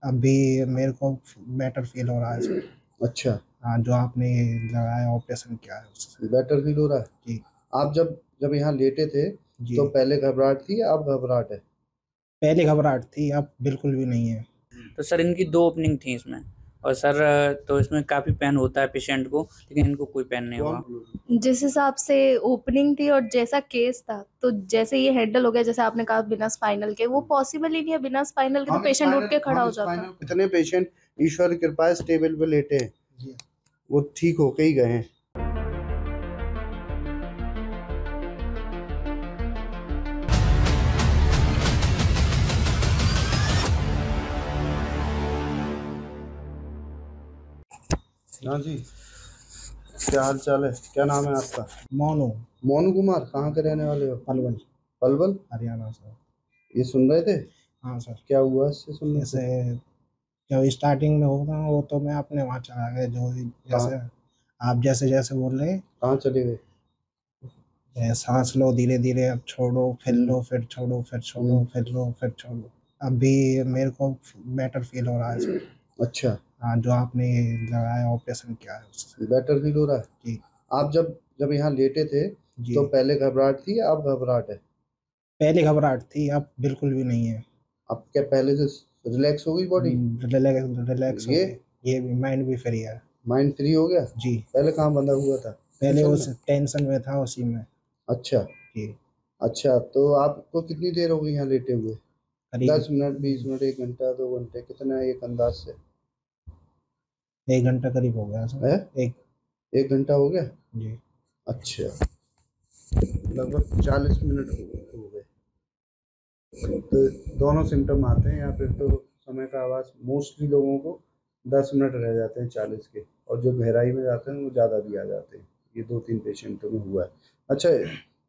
अभी मेरे को बेटर फील हो रहा है सर। अच्छा, हाँ, जो आपने लगाया ऑपरेशन किया है उससे। बेटर फील हो रहा है। जी। आप जब जब यहाँ लेटे थे जी, तो पहले घबराहट थी, अब घबराहट है? पहले घबराहट थी, अब बिल्कुल भी नहीं है। तो सर इनकी 2 ओपनिंग थी इसमें और सर तो इसमें काफ़ी पेन होता है पेशेंट को, लेकिन इनको कोई पेन नहीं हुआ। जिस हिसाब से ओपनिंग थी और जैसा केस था, तो जैसे ये हैंडल हो गया, जैसे आपने कहा बिना स्पाइनल के, वो पॉसिबल ही नहीं है। बिना स्पाइनल के तो पेशेंट उठ के खड़ा हो जाता। इतने पेशेंट ईश्वर की कृपा से टेबल पे लेटे हैं, जी। वो ठीक होके ही गए हैं। हाँ जी, क्या हाल चाल है? क्या नाम है आपका? मोनू। मोनू कुमार। कहाँ के रहने वाले हो? पलवल, पलवल, हरियाणा सर। ये सुन रहे थे? हाँ सर। क्या हुआ इससे सुनने से? जैसे जब स्टार्टिंग में होगा वो तो मैं अपने वहाँ चला गया, जो जैसे आप जैसे जैसे बोल रहे हैं। कहाँ चले गए? सांस लो धीरे धीरे, अब छोड़ो फिर लो, फिर छोड़ो, फिर छोड़ो, फिर लो, फिर छोड़ो। अभी मेरे को बेटर फील हो रहा है सर। अच्छा, हाँ, जो आपने लगाया ऑपरेशन किया है उससे। बेटर फील हो रहा है। जी। आप जब जब यहाँ लेटे थे जी, तो पहले घबराहट थी, अब घबराहट है? पहले घबराहट थी, अब बिल्कुल भी नहीं है। अब क्या पहले से रिलैक्स हो गई बॉडी? रिलैक्स हो ये गई। ये भी माइंड भी फ्री है। माइंड फ्री हो गया? जी। पहले कहाँ बंधा हुआ था? पहले टेंशन उस में? टेंशन में था, उसी में। अच्छा। जी। अच्छा, तो आपको कितनी देर हो गई यहाँ लेटे हुए? करीब 10 मिनट, 20 मिनट, 1 घंटा, 2 घंटे, कितना एक अंदाज से? 1 घंटा करीब हो गया सर। है? एक। 1 घंटा हो गया? जी। अच्छा, लगभग 40 मिनट हो गए। तो दोनों सिम्टम आते हैं या फिर तो समय का आवाज़ मोस्टली लोगों को 10 मिनट रह जाते हैं 40 के, और जो गहराई में जाते हैं वो ज़्यादा भी आ जाते हैं। ये 2-3 पेशेंटों में हुआ है। अच्छा,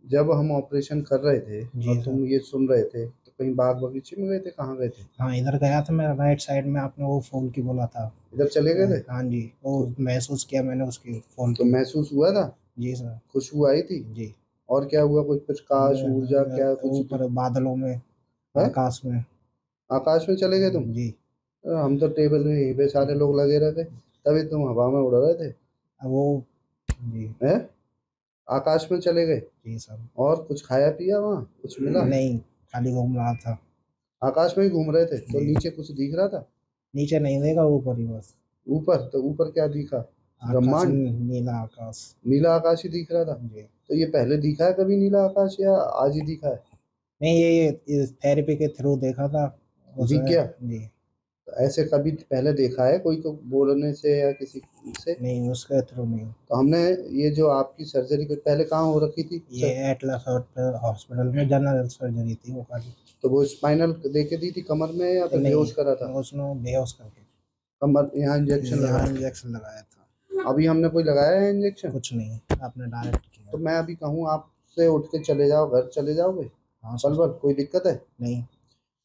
जब हम ऑपरेशन कर रहे थे जी और तुम ये सुन रहे थे तो कहीं बाग बगीचे में गए थे? कहाँ गए थे? हाँ, इधर गया था मैं, राइट साइड में आपने वो फूल की बोला था। इधर चले गए थे? हाँ जी, वो महसूस किया मैंने उसकी फूल तो की। महसूस हुआ था? जी सर। खुशबू आई थी? जी। और क्या हुआ? कुछ प्रकाश, ऊर्जा, क्या कुछ? ऊपर बादलों में, है? आकाश में। आकाश में चले गए तुम? जी। हम तो टेबल में यहीं पे सारे लोग लगे रहते, तभी तुम हवा में उड़ रहे थे। अब वो। जी। है? आकाश में चले गए? जी सर। और कुछ खाया पिया वहाँ? कुछ मिला? नहीं, खाली घूम रहा था। आकाश में ही घूम रहे थे तो जी। नीचे कुछ दिख रहा था? नीचे नहीं देगा, ऊपर ही बस। ऊपर? तो ऊपर क्या दिखा? आकाश, ब्रह्मांड? नीला आकाश। नीला आकाश ही दिख रहा था? जी। तो ये पहले दिखा है कभी नीला आकाश या आज ही दिखा है? नहीं, ये थेरेपी के थ्रू देखा था दिख गया? जी। तो ऐसे कभी पहले देखा है कोई को बोलने से या किसी से? नहीं, उसके थ्रू नहीं। तो हमने ये जो आपकी सर्जरी पहले कहाँ हो रखी थी? ये एटलस हॉस्पिटल में जनरल सर्जरी थी वो खाली। तो वो स्पाइनल दे के दी थी कमर में या फिर बेहोश करा था? उसने बेहोश करके कमर यहाँ इंजेक्शन लगाया था। अभी हमने कोई लगाया है इंजेक्शन? कुछ नहीं, आपने डायरेक्ट किया। तो मैं अभी कहूँ आपसे उठ के चले जाओ, घर चले जाओगे? हाँ पलवल, कोई दिक्कत है? नहीं।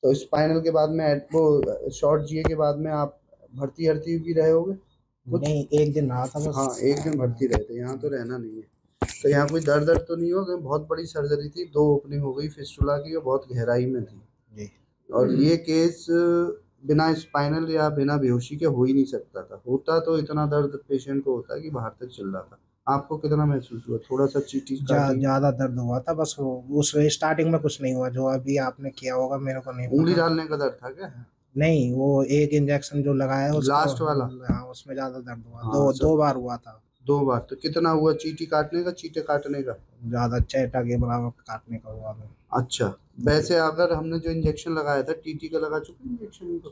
तो स्पाइनल के बाद में वो शॉर्ट जीए के बाद में आप भर्ती हर्ती भी रहे होगे? नहीं, एक दिन रहा था बस। हाँ, एक दिन भर्ती रहे थे, यहाँ तो रहना नहीं है। तो यहाँ कोई दर्द तो नहीं होगा? बहुत बड़ी सर्जरी थी, 2 ओपनिंग हो गई फिस्टुला की और बहुत गहराई में थी जी। और ये केस बिना स्पाइनल या बिना बेहोशी के हो ही नहीं सकता था। होता तो इतना दर्द पेशेंट को होता कि बाहर तक चिल्ला था। आपको कितना महसूस हुआ? थोड़ा सा चीटी ज्यादा दर्द हुआ था बस। वो उस स्टार्टिंग में कुछ नहीं हुआ, जो अभी आपने किया होगा मेरे को नहीं। उंगली डालने का दर्द था क्या? नहीं, वो एक इंजेक्शन जो लगाया है लास्ट वाला? हाँ, उसमें ज्यादा दर्द हुआ। हाँ, दो बार हुआ था। 2 बार? तो कितना हुआ? चीटी काटने का, चीटे काटने का? ज्यादा, चेटा के बराबर काटने का हुआ था। अच्छा, वैसे अगर हमने जो इंजेक्शन लगाया था टीटी का, लगा चुके इंजेक्शन को?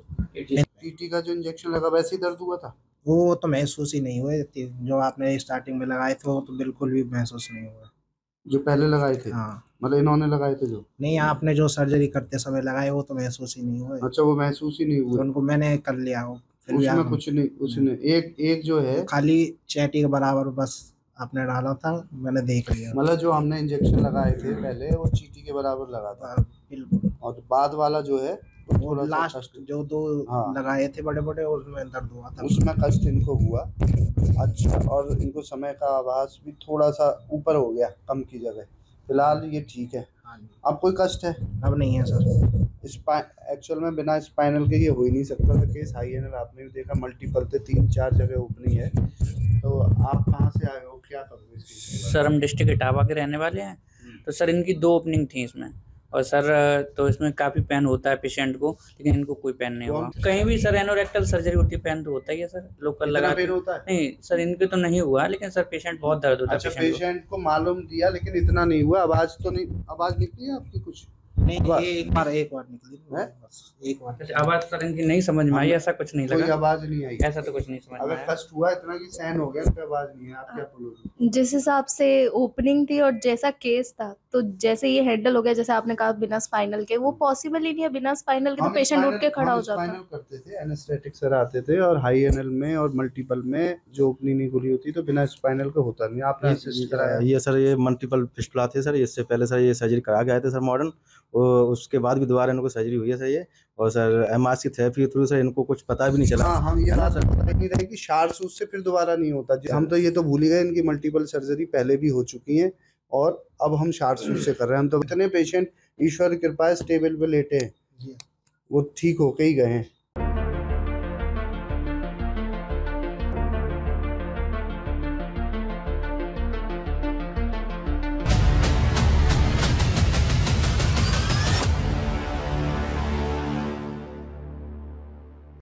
टीटी का जो इंजेक्शन लगा वैसे ही दर्द हुआ था? वो तो महसूस ही नहीं हुए, जो आपने स्टार्टिंग में लगाए थे वो तो बिल्कुल भी महसूस नहीं हुआ। जो पहले लगाए थे? हाँ। मतलब इन्होंने लगाए थे जो? नहीं, आपने जो सर्जरी करते समय लगाए वो तो महसूस ही नहीं हुए। अच्छा, वो महसूस ही नहीं हुए? तो उनको मैंने कर लिया हो, फिर भी उसमें कुछ नहीं, उसने एक जो है खाली चेटी के बराबर बस आपने डाला था, मैंने देख लिया। मतलब जो हमने इंजेक्शन लगाए थे पहले वो चीटी के बराबर लगा था? बिल्कुल। और बाद वाला जो है वो लास्ट जो 2 लगाए थे बड़े बड़े, उसमें दर्द हुआ था, उसमें कष्ट इनको हुआ। अच्छा, और इनको समय का आभास भी थोड़ा सा ऊपर हो गया, कम की जगह। फिलहाल ये ठीक है? हाँ जी। अब कोई कष्ट है? अब नहीं है सर। एक्चुअल में बिना स्पाइनल के ये हो ही नहीं सकता था केस। हाई एनल आपने भी देखा, मल्टीपल थे, 3-4 जगह ओपनिंग है। तो आप कहाँ से आए हो, क्या करोगे इस केस के बाद? सर हम डिस्ट्रिक्ट इटावा के रहने वाले हैं। तो सर इनकी 2 ओपनिंग थी इसमें, और सर तो इसमें काफ़ी पेन होता है पेशेंट को, लेकिन इनको कोई पेन नहीं हुआ। कहीं भी सर एनोरेक्टल सर्जरी होती है, पेन तो होता ही है सर, लोकल इतना लगा पेन के। होता है? नहीं सर इनके तो नहीं हुआ, लेकिन सर पेशेंट बहुत दर्द होता है अच्छा, पेशेंट को। पेशेंट को मालूम दिया लेकिन इतना नहीं हुआ। आवाज तो नहीं, आवाज निकली है आपकी कुछ? नहीं आवाज- एक बार निकली हैं? बस, एक बार। अच्छा, आवाज़ सर इनकी नहीं समझ में आई, ऐसा कुछ नहीं कोई लगा, आवाज नहीं आई? ऐसा तो कुछ नहीं समझ में अगर आया। कष्ट हुआ इतना कि सहन हो गया, फिर आवाज नहीं है, आप क्या बोलोगे? जिस हिसाब से ओपनिंग थी और जैसा केस था, तो जैसे ये हैंडल हो गया, जैसे आपने कहा बिना स्पाइनल के, वो पॉसिबल ही नहीं है। बिना स्पाइनल के तो पेशेंट उठ के खड़ा हो जाता। स्पाइनल करते थे, एनेस्थेटिक सर आते थे, और हाई एनएल में और मल्टीपल में जो ओपनिंग नहीं खुली होती तो बिना स्पाइनल के होता नहीं। आपने असिस्ट कराया? ये सर ये मल्टीपल फिस्टुला थे सर, इससे पहले सर ये सर्जरी करा के आए थे सर मॉडर्न, उसके बाद भी दोबारा इनको सर्जरी हुई है सर ये। और सर एमआरसी थेरेपी के थ्रू सर इनको कुछ पता भी नहीं चला। हाँ, हम ये बात पता ही नहीं रही कि शार्ट सूज से फिर दोबारा नहीं होता। हम तो ये तो भूल ही गए इनकी मल्टीपल सर्जरी पहले भी हो चुकी है, और अब हम शार्ट सूज से कर रहे हैं। हम तो इतने पेशेंट ईश्वर की कृपा है स्टेबल पे लेटे हैं, जी। वो ठीक होके ही गए हैं।